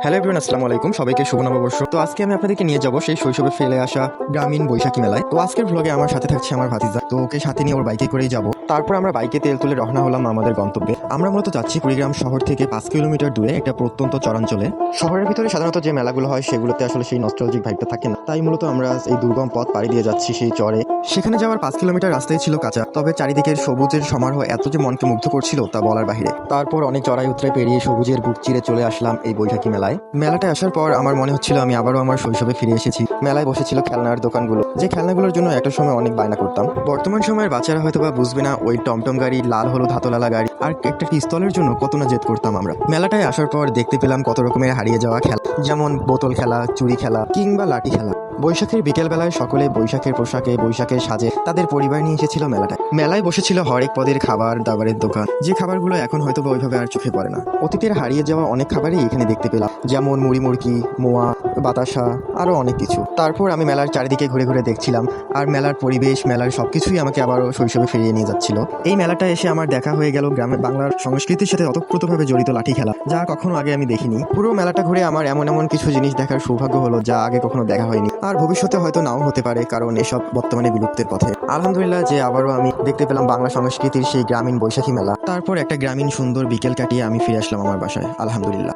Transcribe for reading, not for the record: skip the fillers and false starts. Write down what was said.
Hello everyone, আসসালামু আলাইকুম। সবাইকে শুভ নববর্ষ। তো আজকে আমি আপনাদেরকে নিয়ে যাব সেই শৈশবে ফেলে আসা গ্রামীণ বৈশাখী মেলায়। তো আজকের ভ্লগে আমার সাথে থাকছে আমার ভাতিজা। তো ওকে সাথে নিয়ে ওর বাইকে করেই যাব। তারপর আমরা বাইকে তেল তুলে রওনা হলাম আমাদের গন্তব্যে। আমরা মূলত যাচ্ছি কুড়িগ্রাম শহর থেকে 5 কিলোমিটার দূরে একটা প্রত্যন্ত চরাঞ্চলে। শহরের ভিতরে সাধারণত যে মেলাগুলো হয় সেগুলোতে আসলে সেই নস্টালজিক ভাইবটা থাকে না, তাই মূলত আমরা এই দুর্গম পথ পাড়ি দিয়ে যাচ্ছি সেই চরে। সেখানে যাওয়ার 5 কিলোমিটার রাস্তায় ছিল কাঁচা, তবে চারিদিকের সবুজের সমারোহ এত যে মনকে মুগ্ধ করছিল তা বলার বাহিরে। তারপর অনেক চড়াই উতরাই পেরিয়ে সবুজের বুক চিরে চলে আসলাম এই বৈশাখী মেলায়। মেলাটায় আসার পর আমার মনে হচ্ছিল আমি আবারও আমার শৈশবে ফিরে এসেছি। মেলায় বসেছিল খেলনার দোকানগুলো, যে খেলনাগুলোর জন্য একটা সময় অনেক বায়না করতাম। বর্তমান সময়ের বাচ্চারা হয়তো বা বুঝবে না ওই টমটম গাড়ি, লাল হলুদ হাতলালা গাড়ি আর একটা পিস্তলের জন্য কত না জেদ করতাম আমরা। মেলাটায় আসার পর দেখতে পেলাম কত রকমের হারিয়ে যাওয়া খেলা, যেমন বোতল খেলা, চুরি খেলা কিংবা লাঠি খেলা। বৈশাখের বিকেলবেলায় সকলে বৈশাখের পোশাকে, বৈশাখের সাজে তাদের পরিবার নিয়ে এসেছিল মেলাটায়। মেলায় বসেছিল হরেক পদের খাবার দাবারের দোকান, যে খাবারগুলো এখন হয়তো বা ওইভাবে আর চোখে পড়ে না। অতীতের হারিয়ে যাওয়া অনেক খাবারই এখানে দেখতে পেলাম, যেমন মুড়ি মুড়কি, মোয়া, বাতাসা, আরও অনেক কিছু। তারপর আমি মেলার চারিদিকে ঘুরে ঘুরে দেখছিলাম, আর মেলার পরিবেশ, মেলার সবকিছুই আমাকে আবারও শৈশবে ফিরিয়ে নিয়ে যাচ্ছিল। এই মেলাটা এসে আমার দেখা হয়ে গেল গ্রামে বাংলার সংস্কৃতির সাথে ওতপ্রোতভাবে জড়িত লাঠি খেলা, যা কখনো আগে আমি দেখিনি। পুরো মেলাটা ঘুরে আমার এমন এমন কিছু জিনিস দেখার সৌভাগ্য হলো যা আগে কখনো দেখা হয়নি, আর ভবিষ্যতে হয়তো নাও হতে পারে, কারণ এসব বর্তমানে বিলুপ্তের পথে। আলহামদুলিল্লাহ যে আবারও আমি দেখতে পেলাম বাংলা সংস্কৃতির সেই গ্রামীণ বৈশাখী মেলা। তারপর একটা গ্রামীণ সুন্দর বিকেল কাটিয়ে আমি ফিরে আসলাম আমার বাসায়, আলহামদুলিল্লাহ।